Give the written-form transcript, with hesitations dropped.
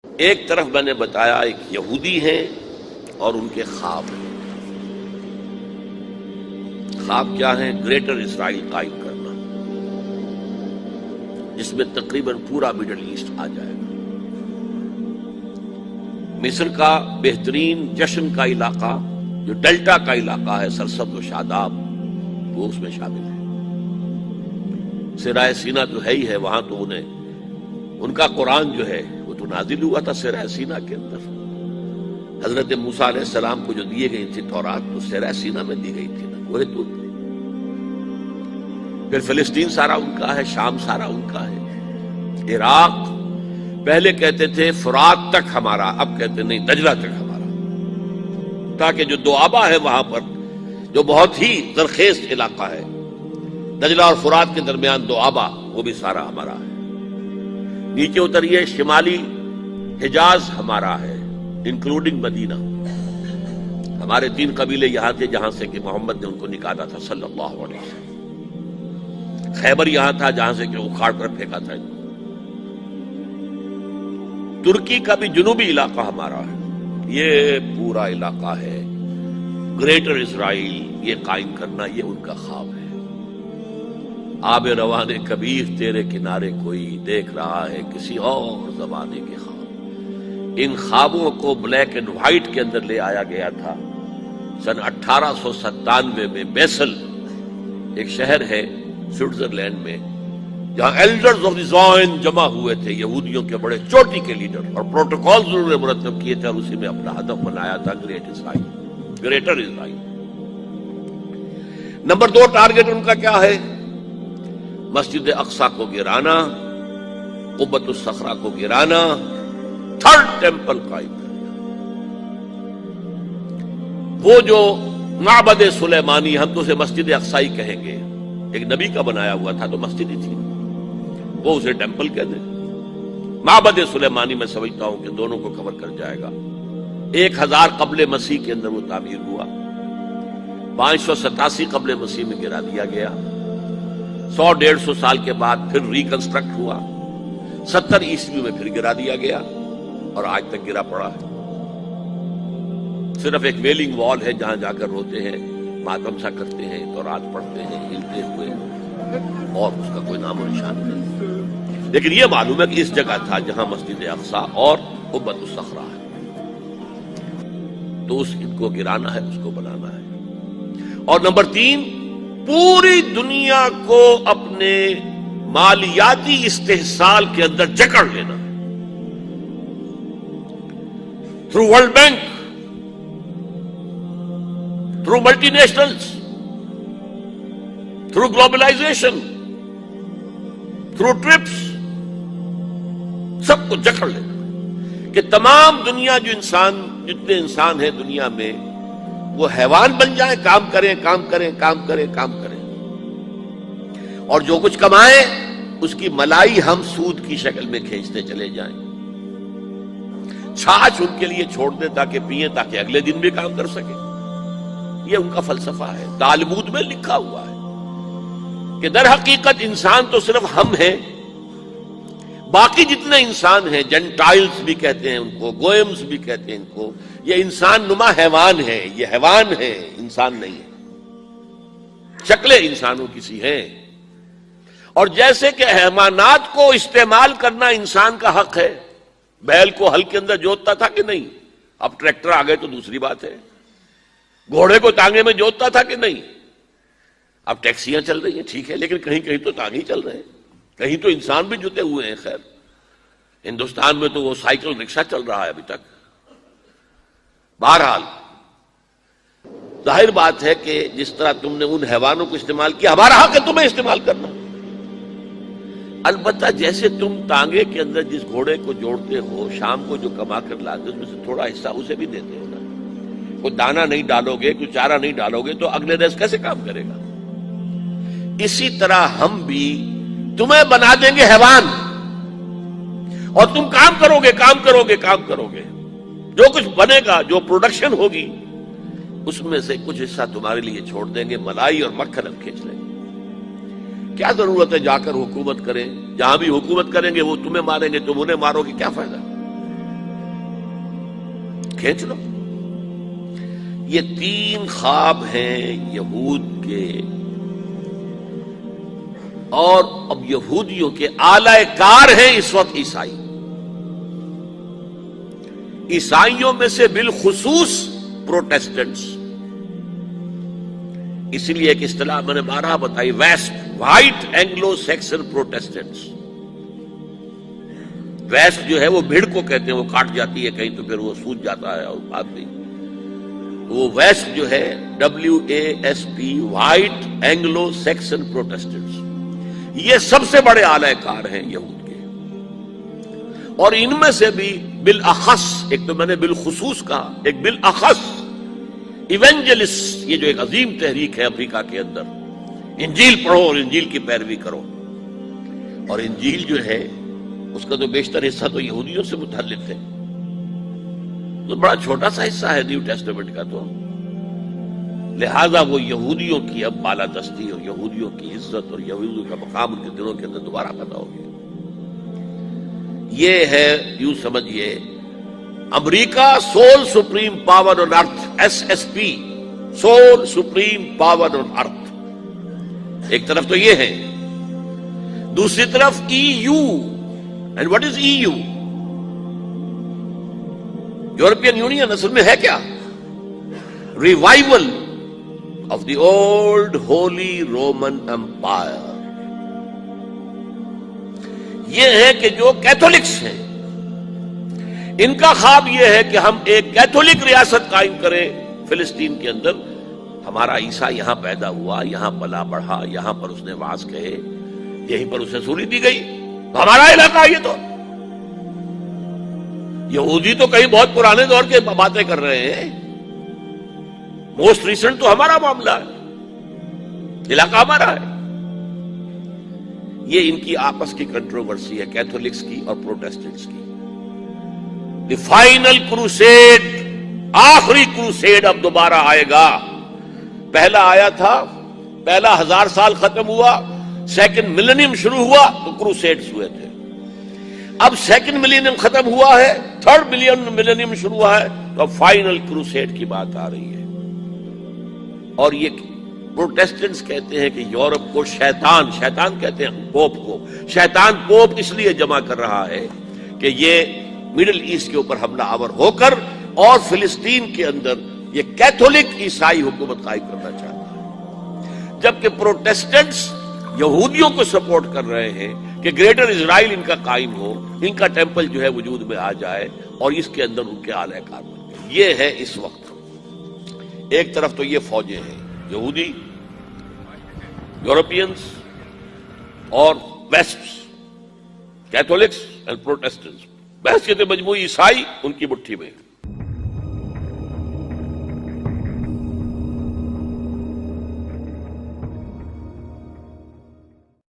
ایک طرف میں نے بتایا ایک یہودی ہیں اور ان کے خواب ہیں۔ خواب کیا ہے؟ گریٹر اسرائیل قائم کرنا، جس میں تقریباً پورا مڈل ایسٹ آ جائے گا۔ مصر کا بہترین جشن کا علاقہ جو ڈیلٹا کا علاقہ ہے، سرسبز و شاداب، وہ اس میں شامل ہے۔ سرائے سینا تو ہے ہی ہے، وہاں تو ان کا قرآن جو ہے وہ تو نازل ہوا تھا سرائے سینا کے اندر۔ حضرت موسیٰ علیہ السلام کو جو دیے گئی تھی تورات، تو سرائے سینا میں دی گئی تھی نا، وہ تو۔ پھر فلسطین سارا ان کا ہے، شام سارا ان کا ہے، عراق پہلے کہتے تھے فرات تک ہمارا، اب کہتے نہیں دجلہ تک ہمارا، تاکہ جو دوآبا ہے وہاں پر، جو بہت ہی زرخیز علاقہ ہے، دجلہ اور فرات کے درمیان دوآبا، وہ بھی سارا ہمارا ہے۔ نیچے اتریے، شمالی حجاز ہمارا ہے، انکلوڈنگ مدینہ۔ ہمارے 3 قبیلے یہاں تھے جہاں سے کہ محمد نے ان کو نکالا تھا صلی اللہ علیہ وسلم۔ خیبر یہاں تھا جہاں سے کہ اکھاڑ کر پھینکا تھا ان کو۔ ترکی کا بھی جنوبی علاقہ ہمارا ہے، یہ پورا علاقہ ہے گریٹر اسرائیل، یہ قائم کرنا، یہ ان کا خواب ہے۔ آب رواں کبیر تیرے کنارے کوئی دیکھ رہا ہے کسی اور زمانے کے خواب۔ ان خوابوں کو بلیک اینڈ وائٹ کے اندر لے آیا گیا تھا سن 1897 میں۔ بیسل ایک شہر ہے سوئٹزرلینڈ میں، جہاں ایلڈرز آف دی زائن جمع ہوئے تھے، یہودیوں کے بڑے چوٹی کے لیڈر، اور پروٹوکول انہوں نے مرتب کیے تھے، اور اسی میں اپنا ہدف بنایا تھا گریٹ اسرائیل، گریٹر اسرائیل۔ نمبر 2 ٹارگٹ ان کا کیا ہے؟ مسجد اقصی کو گرانا، قبۃ الصخرہ کو گرانا، 3rd ٹیمپل قائم کرنا۔ وہ جو معبد سلیمانی، ہم تو اسے مسجد اقصی کہیں گے، ایک نبی کا بنایا ہوا تھا تو مسجد ہی تھی، وہ اسے ٹیمپل کہتے ہیں۔ معبد سلیمانی میں سمجھتا ہوں کہ دونوں کو کور کر جائے گا۔ 1000 قبل مسیح کے اندر وہ تعمیر ہوا، 587 قبل مسیح میں گرا دیا گیا، 100-150 سال کے بعد پھر ریکنسٹرکٹ ہوا، 70 عیسوی میں پھر گرا دیا گیا، اور آج تک گرا پڑا ہے۔ صرف ایک ویلنگ وال ہے جہاں جا کر روتے ہیں، ماتم سا کرتے ہیں، تورات پڑھتے ہیں ہلتے ہوئے، اور اس کا کوئی نام و نشان نہیں۔ لیکن یہ معلوم ہے کہ اس جگہ تھا جہاں مسجد اقصی اور قبۃ الصخرہ ہے، تو ان کو گرانا ہے، اس کو بنانا ہے۔ اور نمبر 3، پوری دنیا کو اپنے مالیاتی استحصال کے اندر جکڑ لینا، through world bank, through multinationals, through globalisation, through TRIPS, سب کو جکڑ لینا کہ تمام دنیا جتنے انسان ہیں دنیا میں، وہ حیوان بن جائیں، کام کریں کام کریں کام کریں کام کریں، اور جو کچھ کمائیں اس کی ملائی ہم سود کی شکل میں کھینچتے چلے جائیں۔ چھاچھ ان کے لیے چھوڑ دیں تاکہ پئیں، تاکہ اگلے دن بھی کام کر سکیں۔ یہ ان کا فلسفہ ہے، تالمود میں لکھا ہوا ہے کہ در حقیقت انسان تو صرف ہم ہیں، باقی جتنے انسان ہیں، جنٹائلز بھی کہتے ہیں ان کو، گوئمز بھی کہتے ہیں ان کو، یہ انسان نما حیوان ہے، یہ حیوان ہے، انسان نہیں ہے، شکلیں انسانوں کسی ہیں۔ اور جیسے کہ حیوانات کو استعمال کرنا انسان کا حق ہے، بیل کو ہل کے اندر جوتتا تھا کہ نہیں؟ اب ٹریکٹر آ گئے تو دوسری بات ہے۔ گھوڑے کو تانگے میں جوتتا تھا کہ نہیں؟ اب ٹیکسیاں چل رہی ہیں، ٹھیک ہے، لیکن کہیں کہیں تو تانگے چل رہے ہیں، کہیں تو انسان بھی جتے ہوئے ہیں۔ خیر، ہندوستان میں تو وہ سائیکل رکشہ چل رہا ہے ابھی تک۔ بہرحال ظاہر بات ہے کہ جس طرح تم نے ان حیوانوں کو استعمال کیا، ہمارا حق ہے تمہیں استعمال کرنا۔ البتہ جیسے تم تانگے کے اندر جس گھوڑے کو جوڑتے ہو، شام کو جو کما کر لاتے اس میں سے تھوڑا حصہ اسے بھی دیتے ہو نا۔ کوئی دانا نہیں ڈالو گے، کوئی چارہ نہیں ڈالو گے تو اگلے روز کیسے کام کرے گا؟ اسی طرح ہم بھی تمہیں بنا دیں گے حیوان، اور تم کام کرو گے کام کرو گے کام کرو گے، جو کچھ بنے گا، جو پروڈکشن ہوگی، اس میں سے کچھ حصہ تمہارے لیے چھوڑ دیں گے، ملائی اور مکھن ہم کھینچ لیں گے۔ کیا ضرورت ہے جا کر حکومت کریں؟ جہاں بھی حکومت کریں گے وہ تمہیں ماریں گے، تم انہیں مارو گے، کیا فائدہ؟ کھینچ لو. یہ 3 خواب ہیں یہود کے، اور اب یہودیوں کے اعلی کار ہیں اس وقت عیسائی. عیسائیوں میں سے بالخصوص پروٹیسٹنٹس. اسی لیے ایک اصطلاح میں نے 12 بتائی، west, white Anglo Saxon Protestants. West جو ہے وہ بھیڑ کو کہتے ہیں، وہ کاٹ جاتی ہے کہیں تو پھر وہ سوج جاتا ہے اور بات نہیں. وہ ویسٹ جو ہے WASP، white Anglo Saxon Protestants, یہ سب سے بڑے اعلی کار ہیں یہود کے. اور ان میں سے بھی بالاخص، ایک تو میں نے بالخصوص کہا، ایک بالاخص ایونجلسٹ، یہ جو ایک عظیم تحریک ہے افریقہ کے اندر، انجیل پڑھو اور انجیل کی پیروی کرو. اور انجیل جو ہے اس کا تو بیشتر حصہ تو یہودیوں سے متعلق ہے، تو بڑا چھوٹا سا حصہ ہے نیو ٹیسٹمنٹ کا. تو لہذا وہ یہودیوں کی اب بالادستی اور یہودیوں کی عزت اور یہودیوں کا مقام ان کے دلوں کے اندر دوبارہ پیدا ہو گیا. یہ ہے یوں سمجھیے امریکہ sole supreme power on earth, SSP، sole supreme power on earth. ایک طرف تو یہ ہے، دوسری طرف EU. And what is EU؟ European Union اصل میں ہے کیا؟ Revival of the old Holy Roman Empire. یہ ہے کہ جو کیتھولکس ہیں ان کا خواب یہ ہے کہ ہم ایک کیتھولک ریاست قائم کریں فلسطین کے اندر. ہمارا عیسیٰ یہاں پیدا ہوا، یہاں پلا بڑھا، یہاں پر اس نے وعظ کہے، یہیں پر اسے سولی دی گئی، تو ہمارا علاقہ یہ. تو یہودی تو کہیں بہت پرانے دور کے باتیں کر رہے ہیں، موسٹ ریسنٹ تو ہمارا معاملہ ہے، علاقہ ہمارا ہے. یہ ان کی آپس کی کنٹروورسی ہے، کیتھولکس کی اور پروٹیسٹنٹس کی. دی فائنل کروسیڈ، آخری کروسیڈ اب دوبارہ آئے گا. پہلا آیا تھا، پہلا 1000 سال ختم ہوا، سیکنڈ ملینیم شروع ہوا تو کروسیڈز ہوئے تھے. اب سیکنڈ ملینیم ختم ہوا ہے، تھرڈ ملینیم شروع ہوا ہے، تو اب فائنل کروسیڈ کی بات آ رہی ہے. اور یہ پروٹیسٹنٹس کہتے ہیں کہ یورپ کو شیطان کہتے ہیں پوپ کو، شیطان پوپ اس لیے جمع کر رہا ہے کہ یہ مڈل ایسٹ کے اوپر حملہ آور ہو کر اور فلسطین کے اندر یہ کیتھولک عیسائی حکومت قائم کرنا چاہتا ہے. جبکہ پروٹیسٹنٹس یہودیوں کو سپورٹ کر رہے ہیں کہ گریٹر اسرائیل ان کا قائم ہو، ان کا ٹیمپل جو ہے وجود میں آ جائے اور اس کے اندر ان کے اعلی کار بن جائے. یہ ہے اس وقت. ایک طرف تو یہ فوجیں ہیں، یہودی، یورپینز اور ویسٹ، کیتھولکس اینڈ پروٹیسٹنٹس. بحثیت مجموعی عیسائی ان کی مٹھی میں.